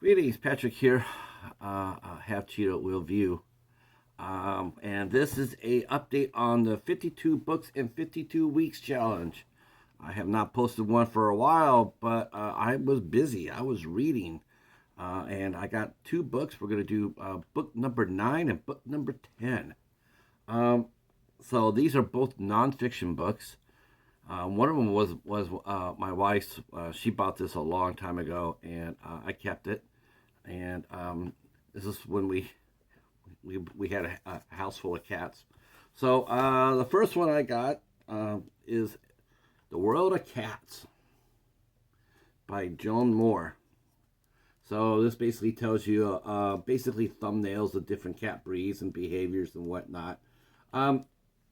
Greetings, Patrick here. Half Cheeto Will View, and this is a update on the 52 books in 52 weeks challenge. I have not posted one for a while, but I was busy. I was reading, and I got two books. We're going to do book number 9 and book number 10. Um, so these are both nonfiction books. One of them was my wife's. She bought this a long time ago, and I kept it. And this is when we had a house full of cats. So the first one I got is The World of Cats by Joan Moore. So this basically tells you basically thumbnails of different cat breeds and behaviors and whatnot. Um,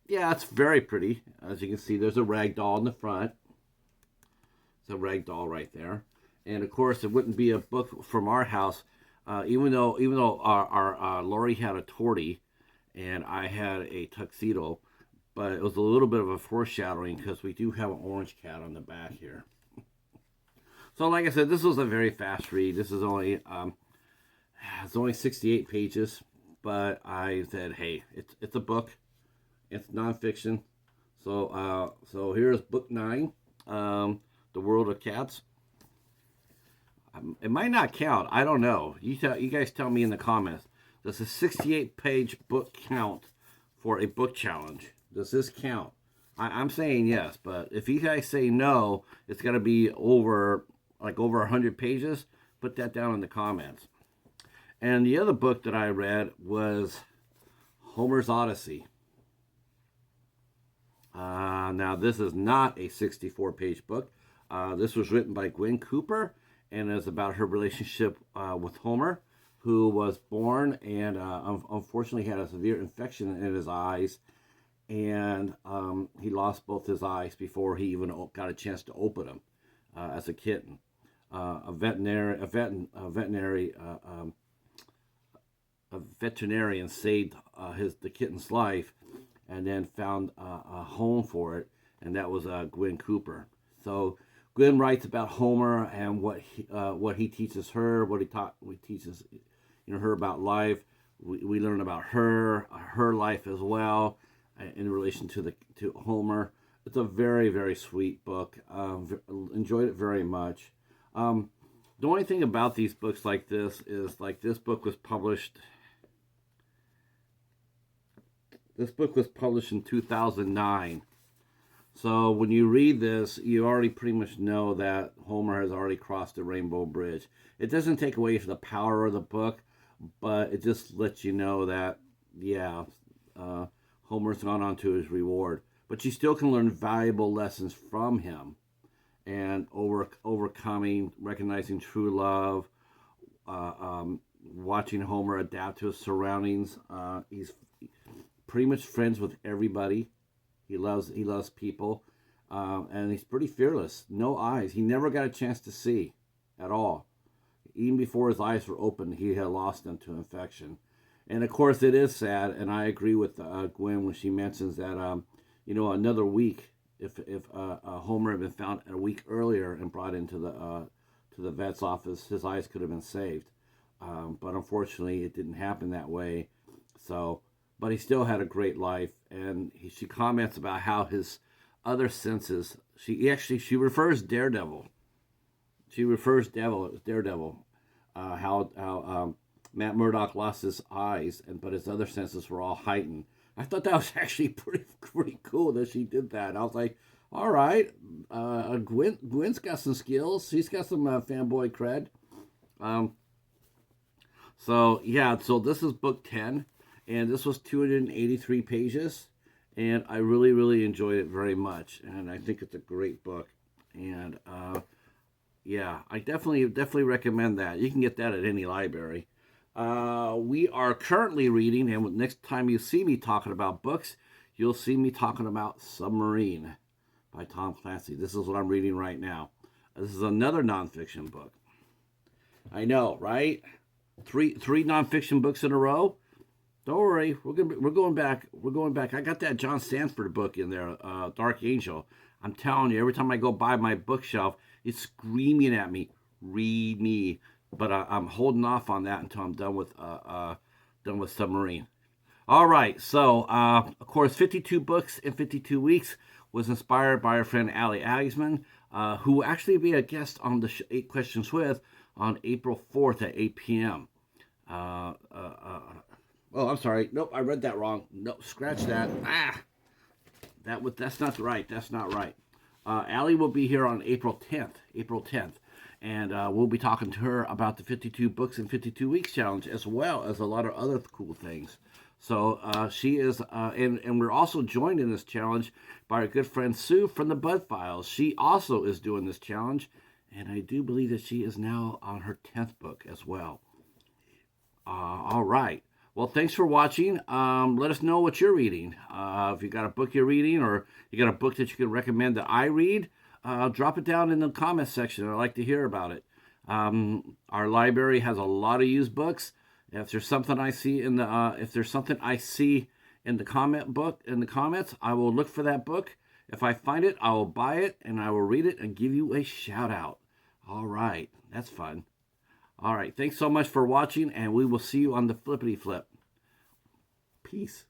yeah, it's very pretty. As you can see, there's a rag doll in the front. It's a rag doll right there. And of course, it wouldn't be a book from our house, even though our Lori had a tortie and I had a tuxedo, but it was a little bit of a foreshadowing because we do have an orange cat on the back here. So, like I said, this was a very fast read. This is only it's only 68 pages, but I said, hey, it's a book, it's nonfiction. So here's book 9, The World of Cats. It might not count. I don't know. You guys tell me in the comments. Does a 68-page book count for a book challenge? Does this count? I'm saying yes, but if you guys say no, it's got to be over 100 pages. Put that down in the comments. And the other book that I read was Homer's Odyssey. Now, this is not a 64-page book. This was written by Gwen Cooper, and is about her relationship with Homer, who was born and unfortunately had a severe infection in his eyes, and he lost both his eyes before he even got a chance to open them as a kitten. A veterinarian saved the kitten's life, and then found a home for it, and that was Gwen Cooper. So Gwen writes about Homer and what he teaches her, what he teaches her about life. We learn about her life as well in relation to Homer. It's a very, very sweet book. Enjoyed it very much. The only thing about these books like this is, like, this book was published in 2009. So when you read this, you already pretty much know that Homer has already crossed the Rainbow Bridge. It doesn't take away from the power of the book, but it just lets you know that, yeah, Homer's gone on to his reward. But you still can learn valuable lessons from him, and overcoming, recognizing true love, watching Homer adapt to his surroundings. He's pretty much friends with everybody. He loves people, and he's pretty fearless. No eyes. He never got a chance to see at all. Even before his eyes were open, he had lost them to infection. And of course, it is sad, and I agree with Gwen when she mentions that another week, if Homer had been found a week earlier and brought into the vet's office, his eyes could have been saved. But unfortunately, it didn't happen that way. So. But he still had a great life, and she comments about how his other senses. She refers Daredevil. She refers Daredevil. How Matt Murdock lost his eyes, but his other senses were all heightened. I thought that was actually pretty cool that she did that. I was like, all right, Gwen's got some skills. She's got some fanboy cred. So this is book 10. And this was 283 pages, and I really, really enjoyed it very much. And I think it's a great book. And I definitely recommend that. You can get that at any library. We are currently reading, and next time you see me talking about books, you'll see me talking about Submarine by Tom Clancy. This is what I'm reading right now. This is another nonfiction book. I know, right? Three nonfiction books in a row. Don't worry, we're going back. We're going back. I got that John Stanford book in there, Dark Angel. I'm telling you, every time I go by my bookshelf, it's screaming at me, read me. but I'm holding off on that until I'm done with Submarine. All right, so of course, 52 books in 52 weeks was inspired by our friend Allie Agisman, who will actually be a guest on the 8 Questions With on April 4th at 8 p.m. Oh, I'm sorry. Nope, I read that wrong. Nope, scratch that. That's not right. That's not right. Allie will be here on April 10th. April 10th. And we'll be talking to her about the 52 Books in 52 Weeks challenge, as well as a lot of other cool things. So she is, and we're also joined in this challenge by our good friend Sue from the Bud Files. She also is doing this challenge, and I do believe that she is now on her 10th book as well. All right. Well, thanks for watching. Let us know what you're reading. If you got a book you're reading, or you got a book that you can recommend that I read, drop it down in the comments section. I'd like to hear about it. Our library has a lot of used books. If there's something I see in the comments, I will look for that book. If I find it, I will buy it and I will read it and give you a shout out. All right, that's fun. All right, thanks so much for watching, and we will see you on the flippity flip. Peace.